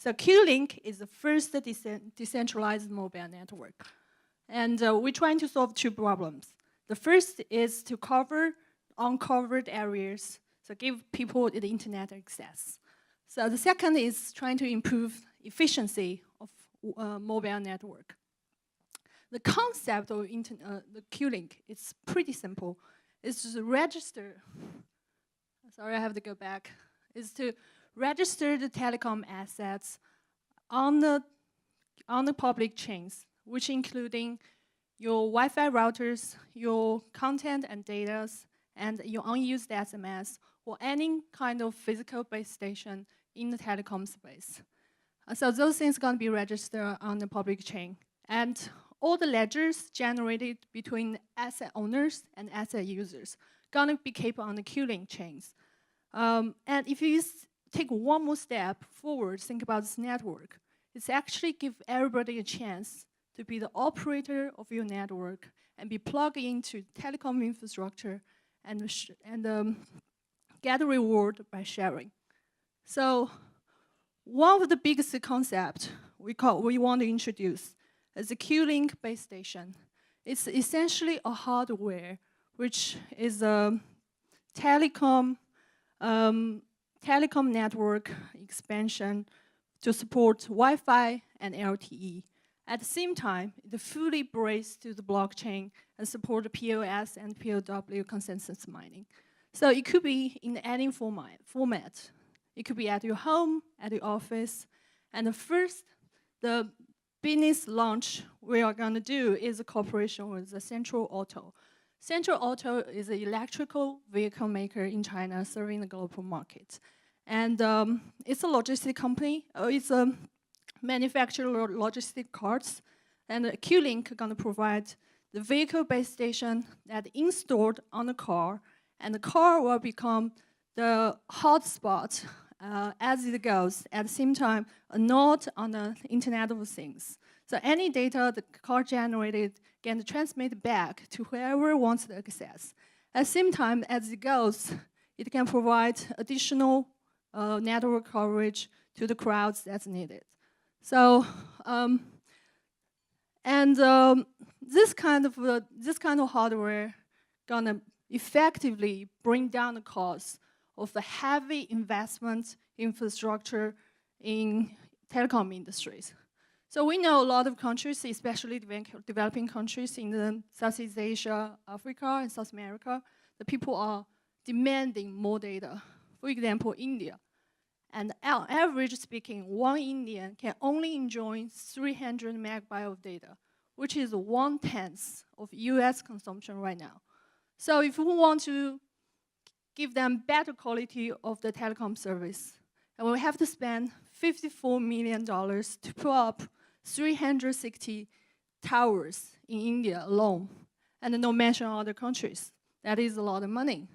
So QLink is the first decentralized mobile network. And we're trying to solve two problems. The first is to cover uncovered areas, so give people the internet access. So the second is trying to improve efficiency of mobile network. The concept of the QLink is pretty simple. It's to register, sorry, I have to go back, is to register the telecom assets on the public chains, which including your Wi-Fi routers, your content and data, and your unused SMS, or any kind of physical base station in the telecom space. So those things are going to be registered on the public chain. And all the ledgers generated between asset owners and asset users going to be kept on the QLink chains. And if you take one more step forward, think about this network, it's actually give everybody a chance to be the operator of your network and be plugged into telecom infrastructure and get a reward by sharing. So one of the biggest concepts we want to introduce is a QLink base station. It's essentially a hardware which is a telecom network expansion to support Wi-Fi and LTE. At the same time, it fully braces to the blockchain and support the POS and POW consensus mining. So it could be in any format. It could be at your home, at your office. And the business launch we are going to do is a cooperation with the Central Auto. Central Auto is an electrical vehicle maker in China serving the global market. And it's a logistic company. It's a manufacturer of logistic carts. And QLink is going to provide the vehicle base station that installed on the car. And the car will become the hotspot as it goes. At the same time, a node on the Internet of Things. So any data the car generated can transmit back to whoever wants the access. At the same time, as it goes, it can provide additional network coverage to the crowds that's needed. So, this kind of hardware gonna effectively bring down the cost of the heavy investment infrastructure in telecom industries. So we know a lot of countries, especially developing countries in the Southeast Asia, Africa, and South America, the people are demanding more data. For example, India. And on average speaking, one Indian can only enjoy 300 megabytes of data, which is 1/10 of US consumption right now. So if we want to give them better quality of the telecom service, and we have to spend $54 million to put up 360 towers in India alone, and no mention other countries. That is a lot of money.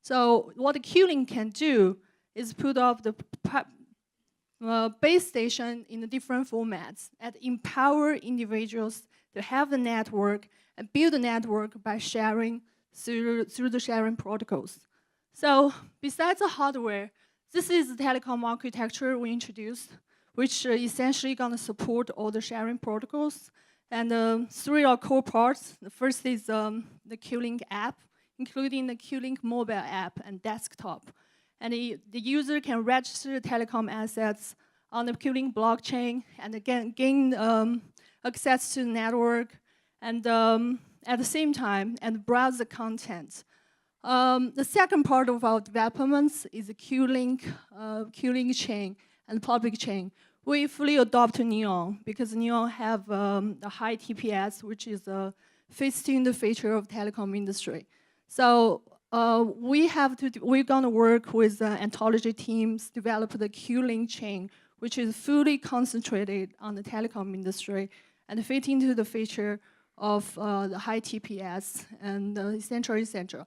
So what the QLink can do is put up the base station in the different formats and empower individuals to have the network and build the network by sharing through the sharing protocols. So besides the hardware, this is the telecom architecture we introduced, which essentially going to support all the sharing protocols. And three are core parts. The first is the QLink app, including the QLink mobile app and desktop. And the user can register telecom assets on the QLink blockchain and again gain access to the network and at the same time and browse the content. The second part of our developments is the QLink chain and public chain. We fully adopt Neon because Neon have a high TPS, which is fits in the feature of telecom industry. So we're gonna work with anthology teams, develop the QLink chain, which is fully concentrated on the telecom industry and fit into the feature of the high TPS and essential.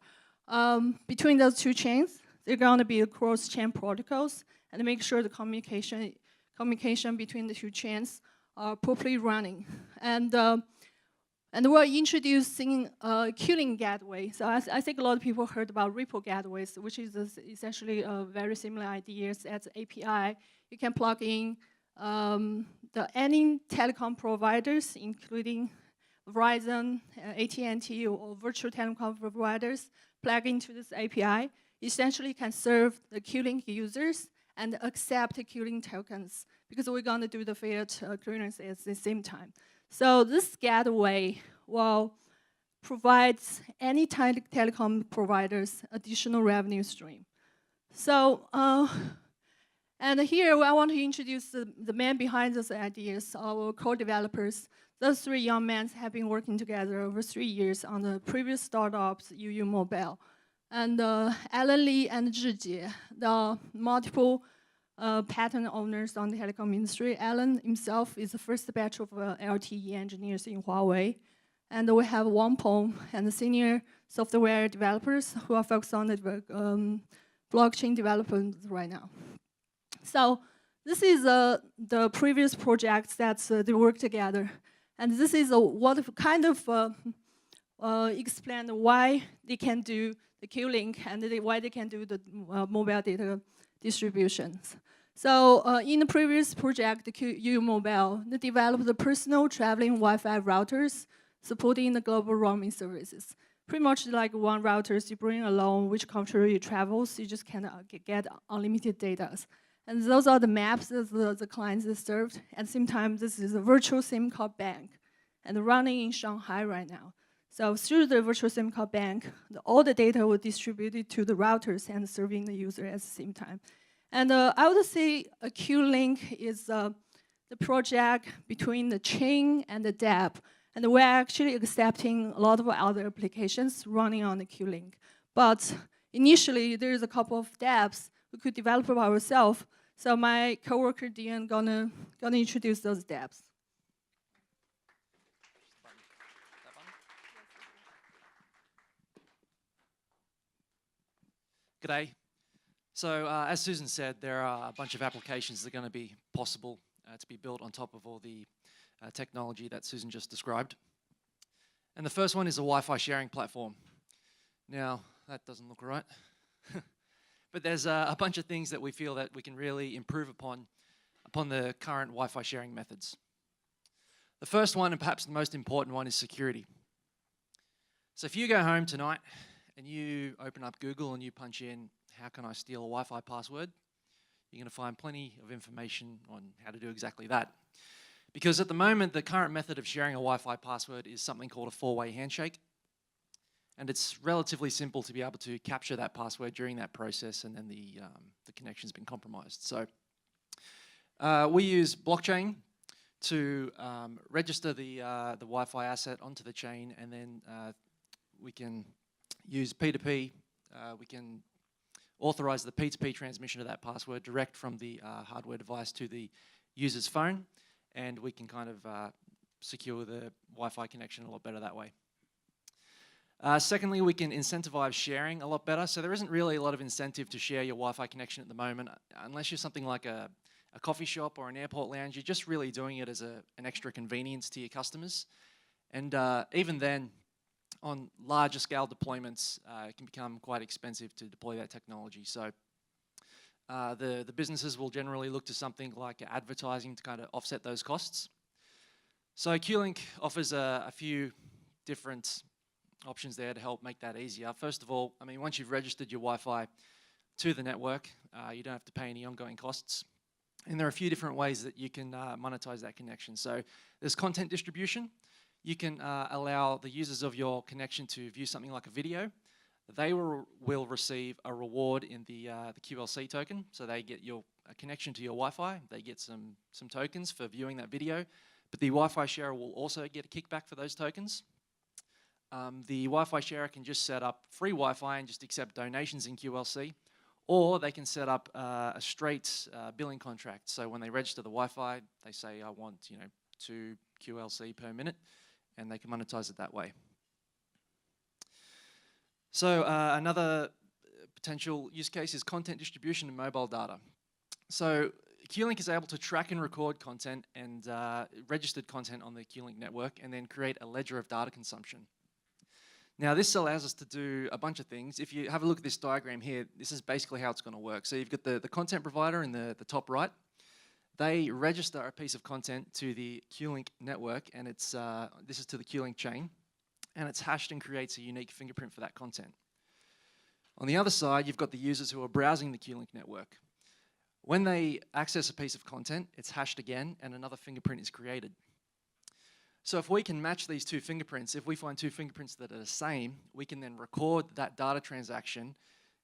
Between those two chains, they're gonna be cross-chain protocols and make sure the communication between the two chains are properly running. And we're introducing QLink gateway. So I think a lot of people heard about Ripple gateways, which is essentially a very similar idea as API. You can plug in any telecom providers, including Verizon, AT&T, or virtual telecom providers, plug into this API, essentially can serve the QLink users and accept QLink tokens, because we're going to do the fiat clearance at the same time. So this gateway will provide any telecom providers additional revenue stream. So, and here I want to introduce the man behind those ideas, our co-developers. Those three young men have been working together over 3 years on the previous startups, UU Mobile. And Alan Lee and Zhijie, the multiple patent owners on the telecom industry. Alan himself is the first batch of LTE engineers in Huawei. And we have Wang Peng and the senior software developers who are focused on the blockchain development right now. So this is the previous projects that they work together. And this is what kind of explain why they can do the QLink and why they can do the mobile data distributions. So in the previous project, the QU Mobile, they developed the personal traveling Wi-Fi routers supporting the global roaming services. Pretty much like one routers you bring along, which country you travel, so you just can get unlimited data. And those are the maps that the clients are served. At the same time, this is a virtual SIM card bank and running in Shanghai right now. So through the virtual SIM card bank, all the data will be distributed to the routers and serving the user at the same time. And I would say a QLink is the project between the chain and the dApp. And we're actually accepting a lot of other applications running on the QLink. But initially, there's a couple of dApps we could develop by ourselves. So my coworker Dian gonna introduce those dApps. G'day. So as Susan said, there are a bunch of applications that are going to be possible to be built on top of all the technology that Susan just described. And the first one is a Wi-Fi sharing platform. Now, that doesn't look right. But there's a bunch of things that we feel that we can really improve upon the current Wi-Fi sharing methods. The first one, and perhaps the most important one, is security. So if you go home tonight and you open up Google and you punch in, how can I steal a Wi-Fi password? You're going to find plenty of information on how to do exactly that. Because at the moment, the current method of sharing a Wi-Fi password is something called a four-way handshake. And it's relatively simple to be able to capture that password during that process, and then the connection's been compromised. So we use blockchain to register the Wi-Fi asset onto the chain, and then we can use P2P. We can authorize the P2P transmission of that password direct from the hardware device to the user's phone, and we can kind of secure the Wi-Fi connection a lot better that way. Secondly, we can incentivize sharing a lot better. So there isn't really a lot of incentive to share your Wi-Fi connection at the moment, unless you're something like a coffee shop or an airport lounge. You're just really doing it as an extra convenience to your customers. And even then, on larger scale deployments, it can become quite expensive to deploy that technology. So the businesses will generally look to something like advertising to kind of offset those costs. So QLink offers a few different options there to help make that easier. First of all, I mean, once you've registered your Wi-Fi to the network, you don't have to pay any ongoing costs. And there are a few different ways that you can monetize that connection. So there's content distribution. You can allow the users of your connection to view something like a video. They will receive a reward in the QLC token. So they get a connection to your Wi-Fi. They get some tokens for viewing that video. But the Wi-Fi sharer will also get a kickback for those tokens. The Wi-Fi sharer can just set up free Wi-Fi and just accept donations in QLC. Or they can set up a straight billing contract. So when they register the Wi-Fi, they say, I want 2 QLC per minute, and they can monetize it that way. So another potential use case is content distribution and mobile data. So QLink is able to track and record content and registered content on the QLink network, and then create a ledger of data consumption. Now this allows us to do a bunch of things. If you have a look at this diagram here, this is basically how it's going to work. So you've got the content provider in the top right. they register a piece of content to the QLink network, and it's this is to the QLink chain, and it's hashed and creates a unique fingerprint for that content. On the other side, you've got the users who are browsing the QLink network. When they access a piece of content, it's hashed again, and another fingerprint is created. So if we can match these two fingerprints, if we find two fingerprints that are the same, we can then record that data transaction,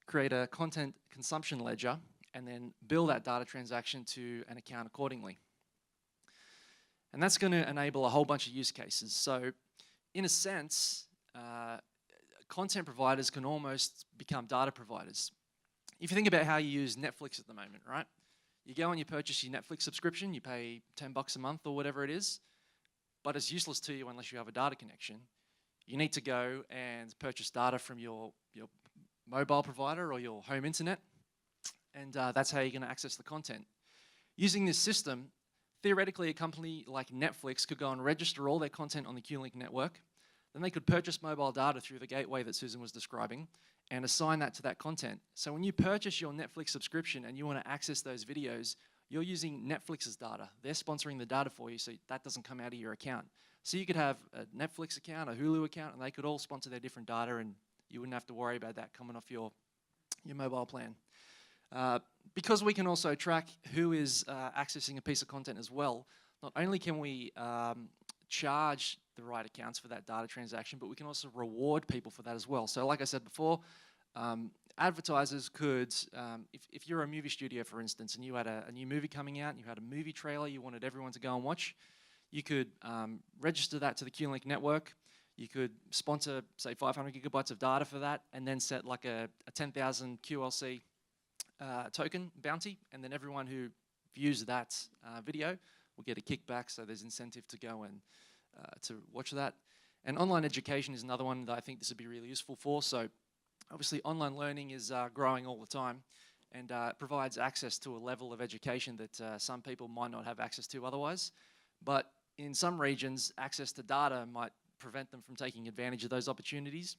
create a content consumption ledger, and then bill that data transaction to an account accordingly. And that's going to enable a whole bunch of use cases. So in a sense, content providers can almost become data providers. If you think about how you use Netflix at the moment, right? You go and you purchase your Netflix subscription, you pay $10 a month or whatever it is, but it's useless to you unless you have a data connection. You need to go and purchase data from your mobile provider or your home internet, and that's how you're going to access the content. Using this system, theoretically a company like Netflix could go and register all their content on the QLink network, then they could purchase mobile data through the gateway that Susan was describing and assign that to that content. So when you purchase your Netflix subscription and you want to access those videos, you're using Netflix's data. They're sponsoring the data for you, so that doesn't come out of your account. So you could have a Netflix account, a Hulu account, and they could all sponsor their different data, and you wouldn't have to worry about that coming off your mobile plan. Because we can also track who is accessing a piece of content as well, not only can we charge the right accounts for that data transaction, but we can also reward people for that as well. So like I said before, advertisers could, if you're a movie studio, for instance, and you had a new movie coming out, and you had a movie trailer you wanted everyone to go and watch, you could register that to the QLink network. You could sponsor, say, 500 gigabytes of data for that, and then set like a 10,000 QLC token bounty, and then everyone who views that video will get a kickback, so there's incentive to go and to watch that. And online education is another one that I think this would be really useful for. So obviously online learning is growing all the time, and provides access to a level of education that some people might not have access to otherwise. But in some regions, access to data might prevent them from taking advantage of those opportunities.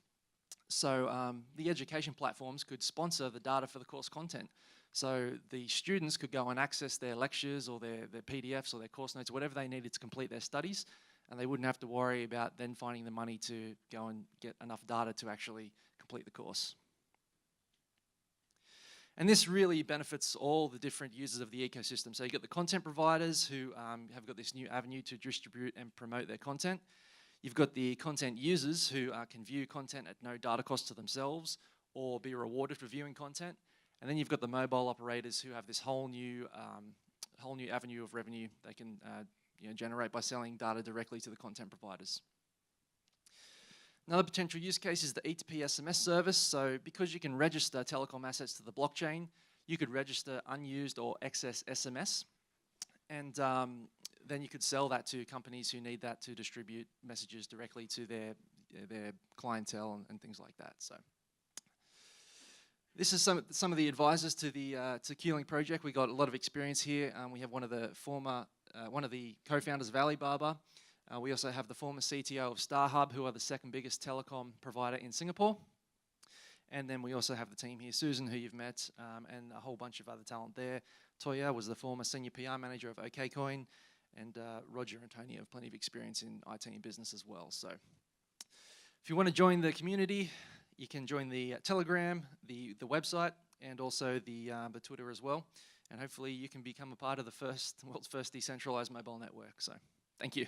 So the education platforms could sponsor the data for the course content. So the students could go and access their lectures or their PDFs or their course notes, whatever they needed to complete their studies, and they wouldn't have to worry about then finding the money to go and get enough data to actually complete the course. And this really benefits all the different users of the ecosystem. So you've got the content providers who have got this new avenue to distribute and promote their content. You've got the content users who can view content at no data cost to themselves or be rewarded for viewing content. And then you've got the mobile operators who have this whole new avenue of revenue they can generate by selling data directly to the content providers. Another potential use case is the E2P SMS service. So because you can register telecom assets to the blockchain, you could register unused or excess SMS, and then you could sell that to companies who need that to distribute messages directly to their clientele and things like that. So this is some of the advisors to the QLink project. We got a lot of experience here. We have one of the co-founders of Alibaba. We also have the former CTO of StarHub, who are the second biggest telecom provider in Singapore. And then we also have the team here, Susan, who you've met, and a whole bunch of other talent there. Toya was the former senior PR manager of OKCoin, and Roger and Tony have plenty of experience in IT and business as well. So if you want to join the community, you can join the Telegram, the website, and also the Twitter as well. And hopefully you can become a part of the world's first decentralized mobile network. So thank you.